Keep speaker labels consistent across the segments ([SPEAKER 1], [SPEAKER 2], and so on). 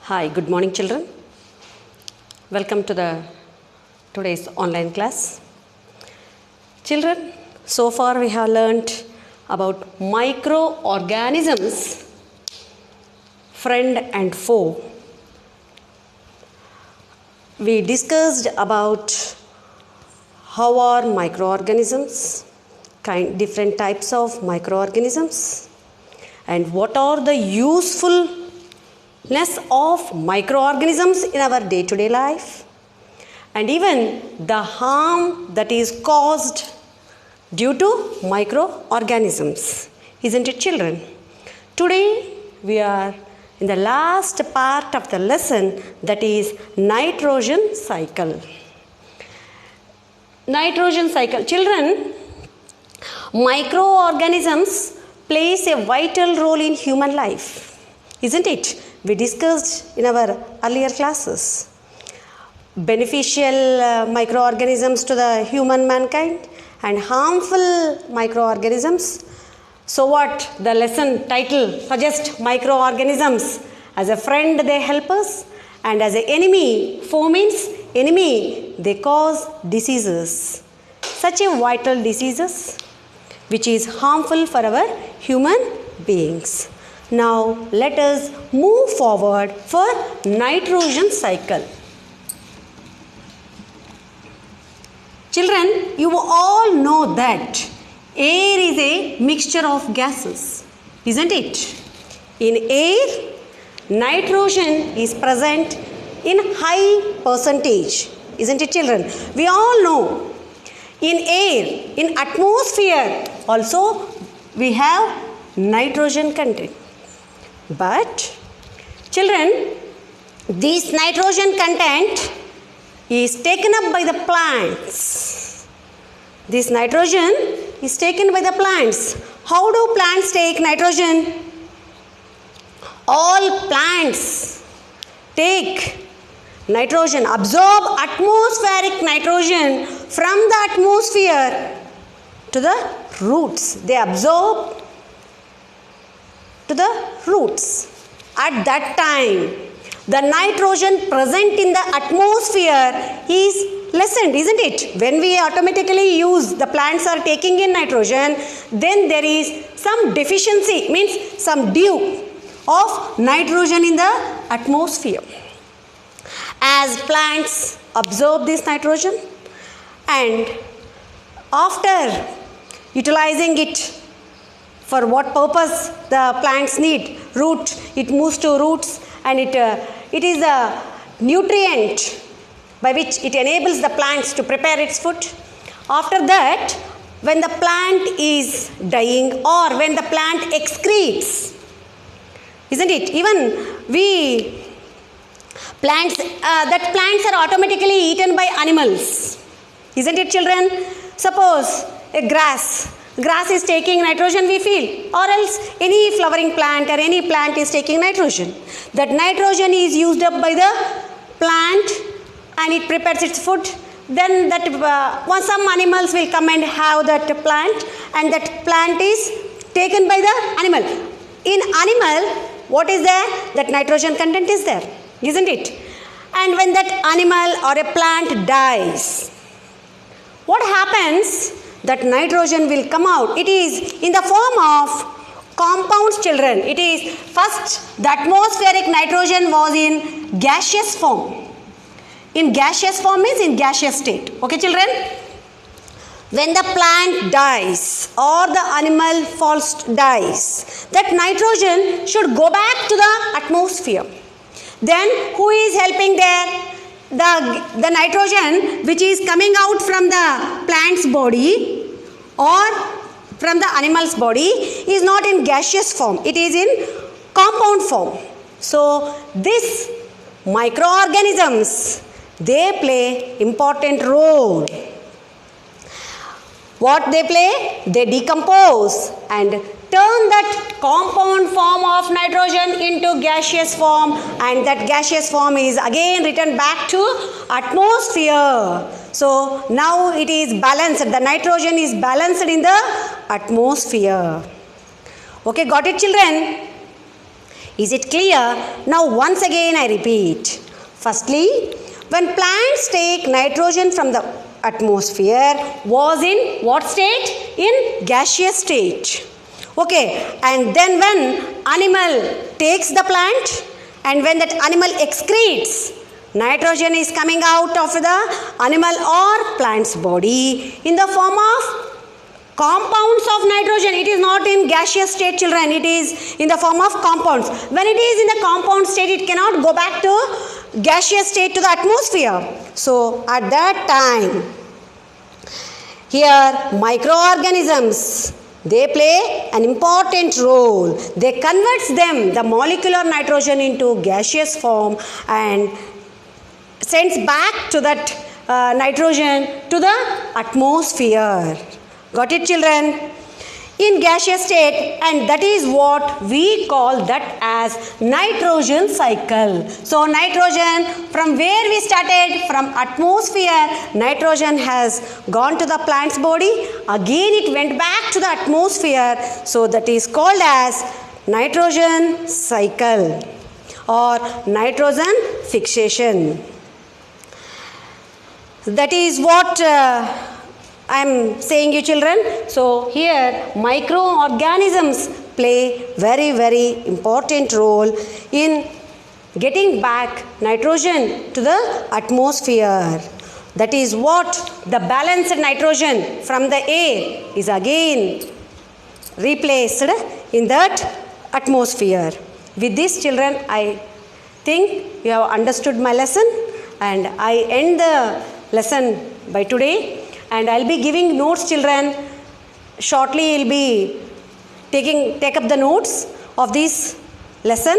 [SPEAKER 1] Hi, good morning children. Welcome to today's online class. Children, so far we have learnt about microorganisms, friend and foe. We discussed about how are microorganisms, different types of microorganisms, and what are the usefulness of microorganisms in our day-to-day life, and even the harm that is caused due to microorganisms. Isn't it, children? Today we are in the last part of the lesson, that is nitrogen cycle. Nitrogen cycle. Children, microorganisms plays a vital role in human life, isn't it? We discussed in our earlier classes. Beneficial microorganisms to the human mankind and harmful microorganisms. So what the lesson title suggests: microorganisms as a friend they help us, and as an enemy, foe means enemy, they cause diseases, such a vital diseases which is harmful for our human beings. Now let us move forward for nitrogen cycle. Children, you all know that air is a mixture of gases, isn't it? In air, nitrogen is present in high percentage, isn't it, children? We all know in air, in atmosphere also we have nitrogen content. But children, this nitrogen content is taken up by the plants. This nitrogen is taken by the plants. How do plants take nitrogen? All plants take nitrogen, absorb atmospheric nitrogen from the atmosphere to the roots. They absorb to the roots. At that time, the nitrogen present in the atmosphere is lessened, isn't it? When we automatically use, the plants are taking in nitrogen, then there is some deficiency, means some due of nitrogen in the atmosphere. As plants absorb this nitrogen, and after utilizing it for what purpose the plants need, root, it moves to roots, and it is a nutrient by which it enables the plants to prepare its food. After that, when the plant is dying or when the plant excretes, isn't it? Even plants are automatically eaten by animals, isn't it, children? Suppose a grass is taking nitrogen, we feel, or else any flowering plant or any plant is taking nitrogen. That nitrogen is used up by the plant and it prepares its food. Then that some animals will come and have that plant, and that plant is taken by the animal. In animal, what is there? That nitrogen content is there, isn't it? And when that animal or a plant dies, what happens? That nitrogen will come out. It is in the form of compounds, children. It is first, the atmospheric nitrogen was in gaseous form. In gaseous form means in gaseous state. Okay, children? When the plant dies or the animal dies, that nitrogen should go back to the atmosphere. Then who is helping there? The nitrogen which is coming out from the plant's body or from the animal's body is not in gaseous form, it is in compound form. So these microorganisms, they play important role. What they play? They decompose and turn that compound form of nitrogen into gaseous form, and that gaseous form is again returned back to atmosphere. So now it is balanced, the nitrogen is balanced in the atmosphere. Okay, got it, children? Is it clear? Now once again I repeat. Firstly, when plants take nitrogen from the atmosphere, was in what state? In gaseous state. Okay, and then when animal takes the plant, and when that animal excretes, nitrogen is coming out of the animal or plant's body in the form of compounds of nitrogen. It is not in gaseous state, children. It is in the form of compounds. When it is in the compound state, it cannot go back to gaseous state, to the atmosphere. So at that time, here microorganisms, they play an important role. They converts them, the molecular nitrogen, into gaseous form and sends back to that nitrogen to the atmosphere. Got it, children? In gaseous state, and that is what we call that as nitrogen cycle. So nitrogen, from where we started, from atmosphere, nitrogen has gone to the plant's body. Again it went back to the atmosphere. So that is called as nitrogen cycle or nitrogen fixation. That is what I am saying, you children. So here microorganisms play very important role in getting back nitrogen to the atmosphere. That is what the balanced nitrogen from the air is again replaced in that atmosphere. With this, children, I think you have understood my lesson, and I end the lesson by today. And I'll be giving notes, children. Shortly, you'll be take up the notes of this lesson.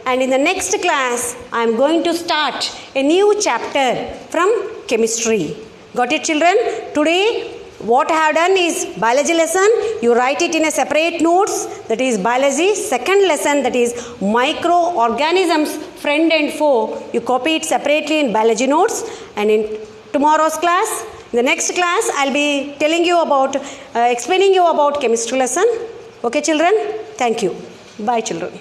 [SPEAKER 1] And in the next class, I'm going to start a new chapter from chemistry. Got it, children? Today, what I have done is biology lesson. You write it in a separate notes. That is biology. Second lesson, that is microorganisms, friend and foe. You copy it separately in biology notes. And in tomorrow's class, in the next class, I'll be telling you about, explaining you about chemistry lesson. Okay, children? Thank you. Bye, children.